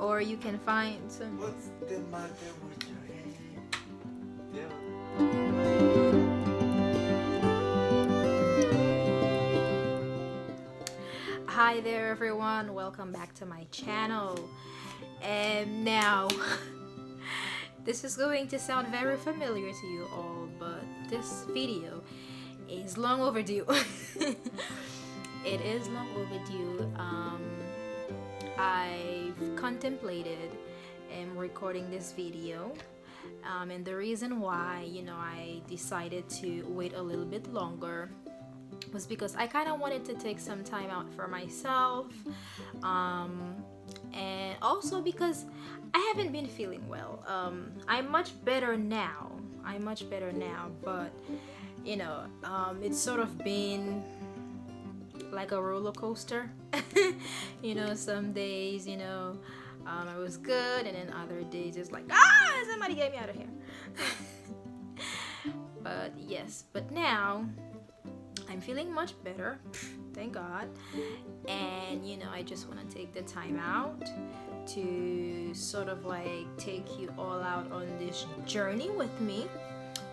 Or you can find some. What's the matter with your head? Hi there everyone, welcome back to my channel. And now this is going to sound very familiar to you all, but this video is long overdue. It is long overdue. I've contemplated recording this video, and the reason why I decided to wait a little bit longer was because I kind of wanted to take some time out for myself, and also because I haven't been feeling well. I'm much better now, but it's sort of been like a roller coaster. Some days I was good, and then other days it's like, somebody get me out of here. But now I'm feeling much better, thank God. And I just want to take the time out to sort of like take you all out on this journey with me,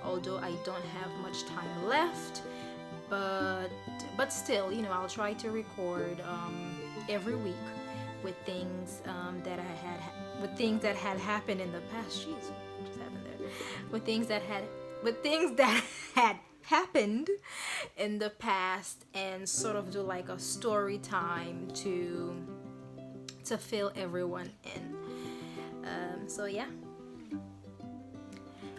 although I don't have much time left. But still, I'll try to record every week with things that had happened in the past. Jeez, what just happened there? With things that had happened in the past, and sort of do like a story time to fill everyone in. So yeah.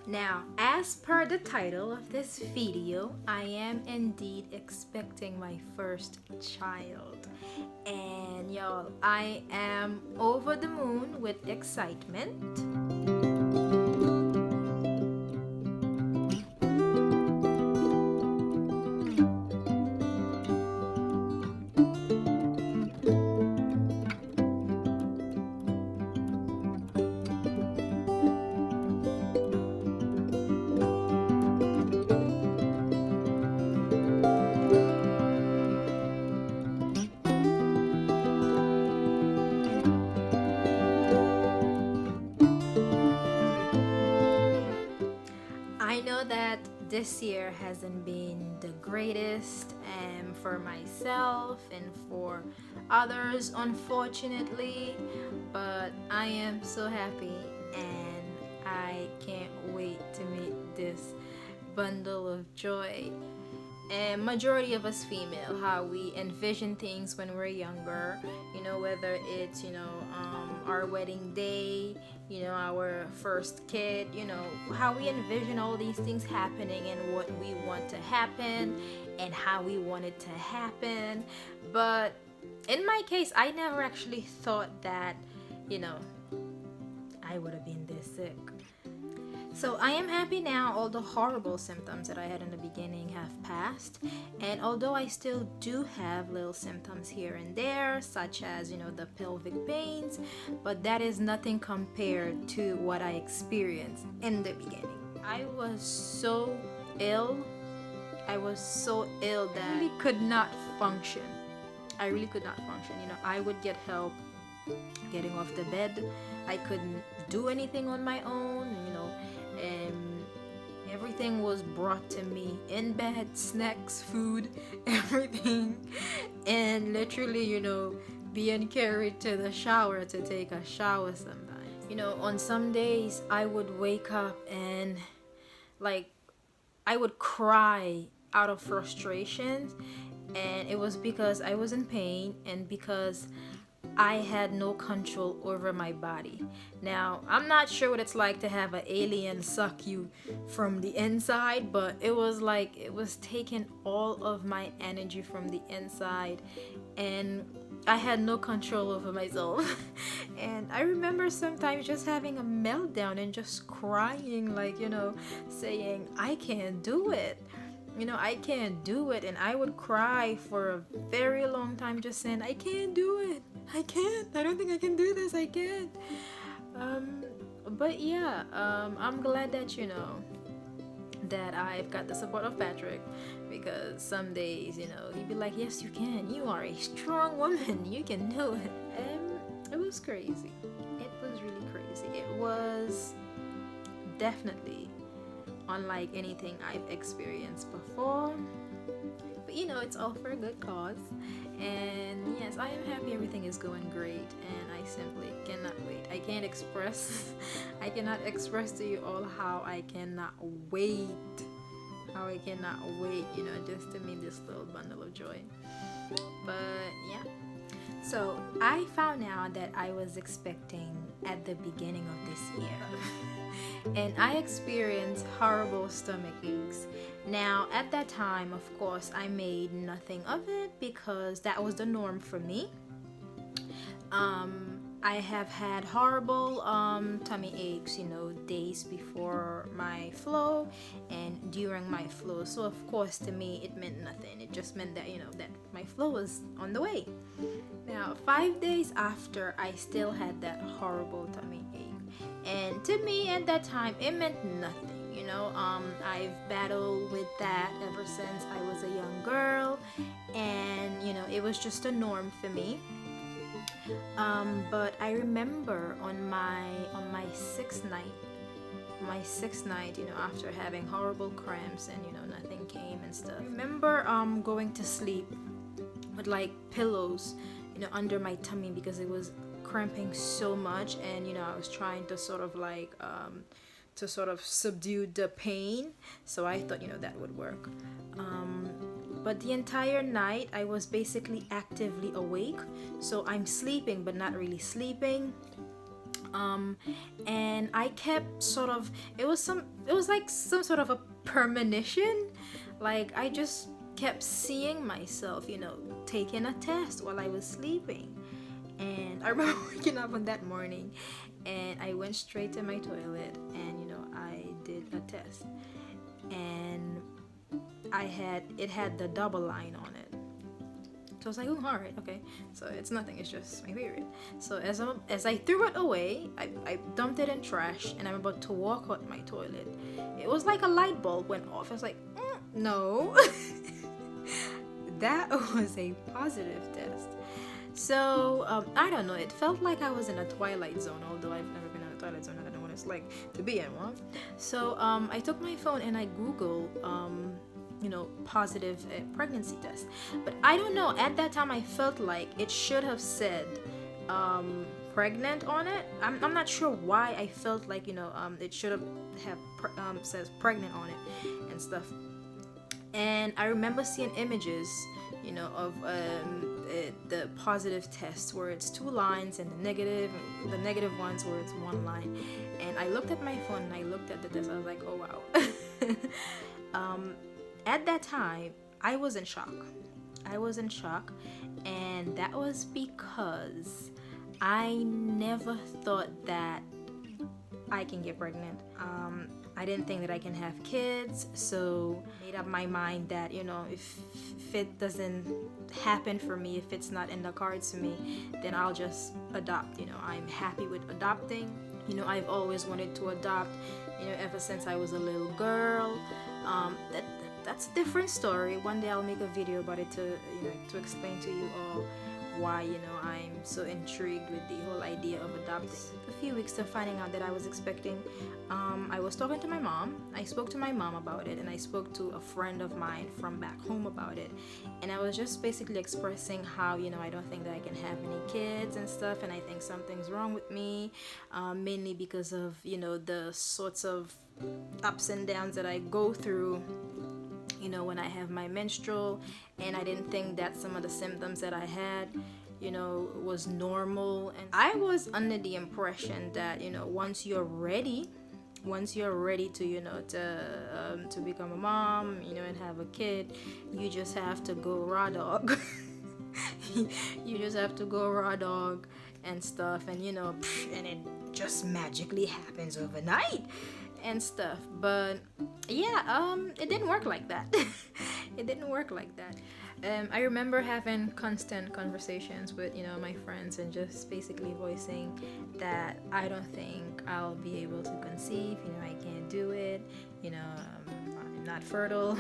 Now, as per the title of this video, I am indeed expecting my first child. And y'all, I am over the moon with excitement. I know that this year hasn't been the greatest for myself and for others, unfortunately, but I am so happy, and I can't wait to meet this bundle of joy. And majority of us female, how we envision things when we're younger, whether it's our wedding day, our first kid, how we envision all these things happening and what we want to happen and how we want it to happen. But in my case, I never actually thought that I would have been this sick. So I am happy now. All the horrible symptoms that I had in the beginning have passed, and although I still do have little symptoms here and there, such as the pelvic pains, but that is nothing compared to what I experienced in the beginning. I was so ill that I really could not function. I would get help getting off the bed. I couldn't do anything on my own, and everything was brought to me in bed, snacks, food, everything, and literally being carried to the shower to take a shower sometimes. On some days I would wake up and like I would cry out of frustration, and it was because I was in pain and because I had no control over my body. Now, I'm not sure what it's like to have an alien suck you from the inside, but it was like it was taking all of my energy from the inside, and I had no control over myself. And I remember sometimes just having a meltdown and just crying, like, saying, I can't do it. I can't do it. And I would cry for a very long time just saying, I can't do it. I can't. I don't think I can do this. I can't. But yeah, I'm glad that, that I've got the support of Patrick, because some days, he'd be like, yes, you can. You are a strong woman. You can do it. And it was crazy. It was really crazy. It was definitely unlike anything I've experienced before. But it's all for a good cause. And yes, I am happy everything is going great, and I simply cannot wait. I cannot express to you all how I cannot wait. Just to meet this little bundle of joy. But yeah. So I found out that I was expecting at the beginning of this year. And I experienced horrible stomach aches. Now, at that time, of course, I made nothing of it because that was the norm for me. I have had horrible tummy aches, days before my flow and during my flow. So of course, to me, it meant nothing. It just meant that, that my flow was on the way. Now, 5 days after, I still had that horrible tummy ache. And to me, at that time, it meant nothing. I've battled with that ever since I was a young girl, and it was just a norm for me. But I remember on my sixth night, after having horrible cramps and nothing came and stuff. I remember going to sleep with like pillows, under my tummy because it was cramping so much, and I was trying to sort of subdue the pain. So I thought that would work. But the entire night I was basically actively awake, so I'm sleeping but not really sleeping. And I kept it was like some sort of a premonition. Like I just kept seeing myself, taking a test while I was sleeping. And I remember waking up on that morning, and I went straight to my toilet, and I did a test, and it had the double line on it. So I was like, oh, all right, okay. So it's nothing. It's just my period. So as I threw it away, I dumped it in trash, and I'm about to walk out my toilet. It was like a light bulb went off. I was like, no. That was a positive test. So I don't know. It felt like I was in a twilight zone, although I've never been in a twilight zone. I don't know what it's like to be in one. So I took my phone and I Googled, positive pregnancy test. But I don't know. At that time, I felt like it should have said pregnant on it. I'm not sure why I felt like it should have says pregnant on it and stuff. And I remember seeing images, of the positive test where it's 2 lines, and the negative ones where it's 1 line. And I looked at my phone and I looked at the test. I was like, oh wow. At that time, I was in shock. And that was because I never thought that I can get pregnant. I didn't think that I can have kids, so I made up my mind that if it doesn't happen for me, if it's not in the cards for me, then I'll just adopt. I'm happy with adopting. I've always wanted to adopt, ever since I was a little girl. That's a different story. One day I'll make a video about it to explain to you all why, you know, I'm so intrigued with the whole idea of adopting. A few weeks to finding out that I was expecting, I was talking to my mom. I spoke to my mom about it, and I spoke to a friend of mine from back home about it. And I was just basically expressing how, you know, I don't think that I can have any kids and stuff, and I think something's wrong with me, mainly because of, you know, the sorts of ups and downs that I go through, you know, when I have my menstrual. And I didn't think that some of the symptoms that I had, you know, was normal. And I was under the impression that, you know, once you're ready to, you know, to become a mom, you know, and have a kid, you just have to go raw dog. You just have to go raw dog and stuff, and, you know, and it just magically happens overnight and stuff. But yeah, it didn't work like that. It didn't work like that. I remember having constant conversations with, you know, my friends, and just basically voicing that I don't think I'll be able to conceive, you know, I can't do it, you know, I'm not fertile.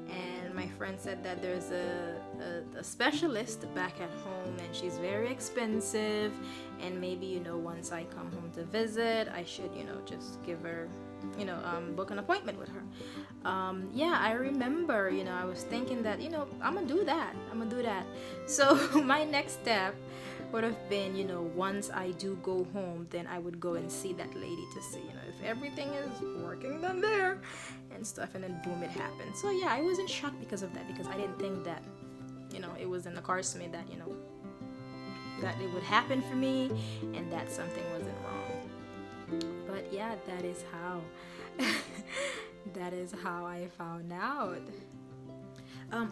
And my friend said that there's a specialist back at home, and she's very expensive, and maybe, you know, once I come home to visit, I should, you know, just give her, you know, book an appointment with her. Yeah, I remember, you know, I was thinking that, you know, I'm gonna do that. So my next step would have been, you know, once I do go home, then I would go and see that lady to see, you know, if everything is working down there and stuff. And then boom, it happened. So yeah, I was in shock because of that, because I didn't think that, you know, it was in the cards to me that, you know, that it would happen for me, and that something wasn't wrong. But yeah, that is how that is how I found out.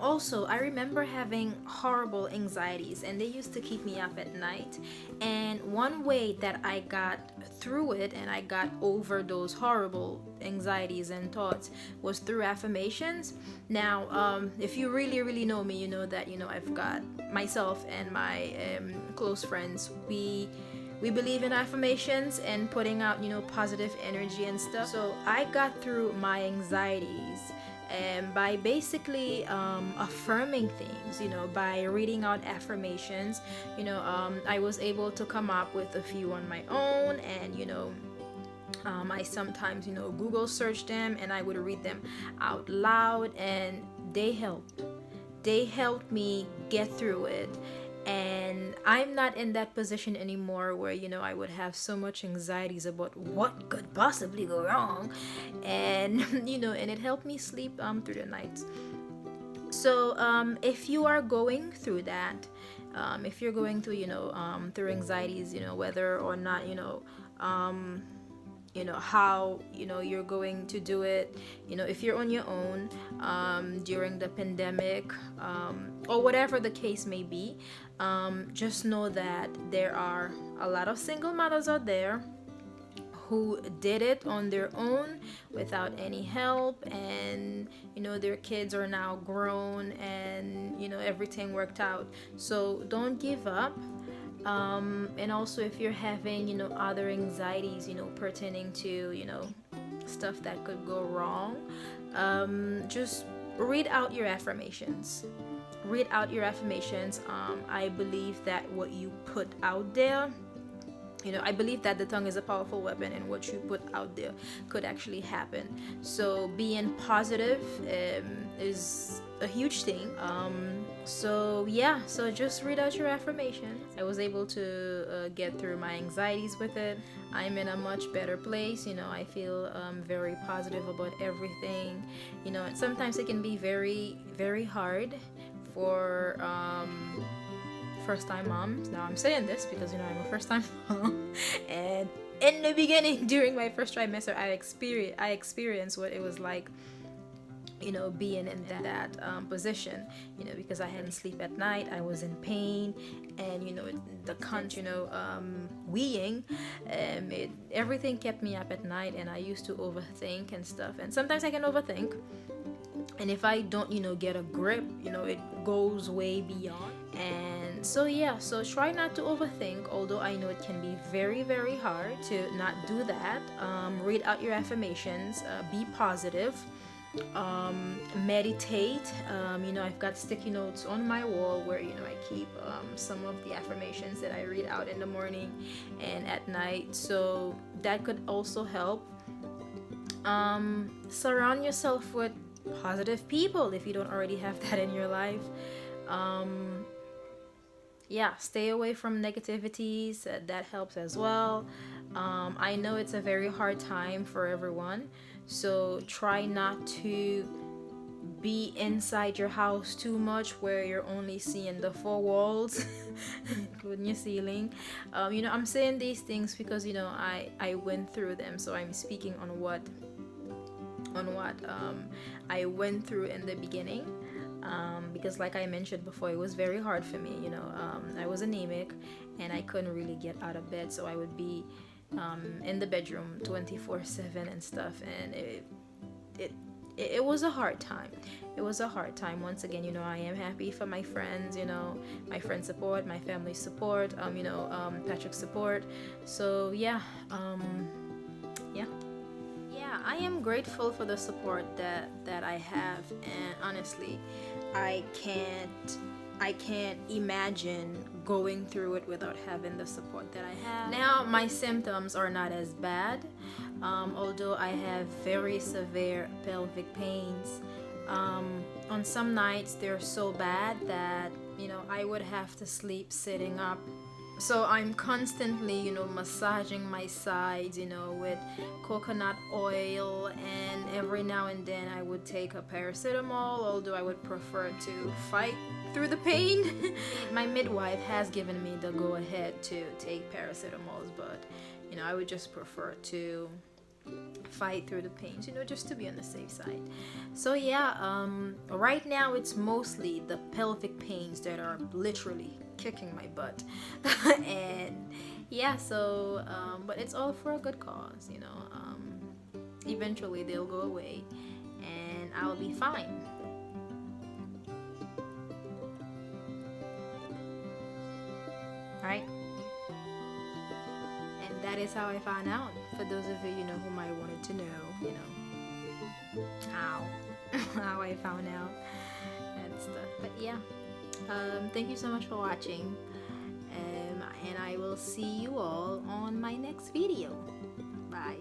Also, I remember having horrible anxieties, and they used to keep me up at night. And one way that I got through it and I got over those horrible anxieties and thoughts was through affirmations. Now, if you really know me, you know that, you know, I've got myself and my close friends. We believe in affirmations and putting out, you know, positive energy and stuff. So I got through my anxieties by basically affirming things, you know, by reading out affirmations. You know, I was able to come up with a few on my own, and, you know, I sometimes, you know, Google search them, and I would read them out loud, and they helped me get through it. And I'm not in that position anymore where, you know, I would have so much anxieties about what could possibly go wrong. And you know, and it helped me sleep through the nights. So if you are going through that, if you're going through, you know, through anxieties, you know, whether or not, you know how, you know, you're going to do it, you know, if you're on your own during the pandemic, or whatever the case may be, just know that there are a lot of single mothers out there who did it on their own without any help, and, you know, their kids are now grown, and, you know, everything worked out. So don't give up. And also, if you're having, you know, other anxieties, you know, pertaining to, you know, stuff that could go wrong, just read out your affirmations. I believe that what you put out there, you know, I believe that the tongue is a powerful weapon, and what you put out there could actually happen. So being positive is a huge thing. So yeah, so just read out your affirmations. I was able to get through my anxieties with it. I'm in a much better place, you know. I feel very positive about everything, you know. And sometimes it can be very hard for first-time moms. Now I'm saying this because, you know, I'm a first-time mom, and in the beginning, during my first trimester, I experienced what it was like, you know, being in that position, you know, because I hadn't sleep at night, I was in pain, and, you know, the cunt, you know, weeing, everything kept me up at night, and I used to overthink and stuff. And sometimes I can overthink, and if I don't, you know, get a grip, you know, it goes way beyond. And so yeah, so try not to overthink, although I know it can be very hard to not do that. Read out your affirmations, be positive, meditate. I've got sticky notes on my wall where I keep some of the affirmations that I read out in the morning and at night, so that could also help. Surround yourself with positive people if you don't already have that in your life. Yeah, stay away from negativities. That helps as well. I know it's a very hard time for everyone, so try not to be inside your house too much where you're only seeing the four walls including your ceiling. I'm saying these things because I went through them, so I'm speaking on what I went through in the beginning. Because like I mentioned before, it was very hard for me. I was anemic and I couldn't really get out of bed, so I would be in the bedroom 24/7 and stuff, and it was a hard time. It was a hard time. Once again, I am happy for my friends, my friend support, my family support, Patrick's support. So yeah, I am grateful for the support that I have, and honestly, I can't imagine going through it without having the support that I have. Now, my symptoms are not as bad, although I have very severe pelvic pains. On some nights, they're so bad that I would have to sleep sitting up. So I'm constantly, massaging my sides, with coconut oil, and every now and then I would take a paracetamol, although I would prefer to fight through the pain. My midwife has given me the go ahead to take paracetamols, but I would just prefer to fight through the pains, just to be on the safe side. So yeah, right now it's mostly the pelvic pains that are literally kicking my butt. And yeah, so but it's all for a good cause. Eventually they'll go away and I'll be fine. Right? And that is how I found out. For those of you, who might wanted to know, how how I found out and stuff. But yeah, thank you so much for watching, and I will see you all on my next video. Bye.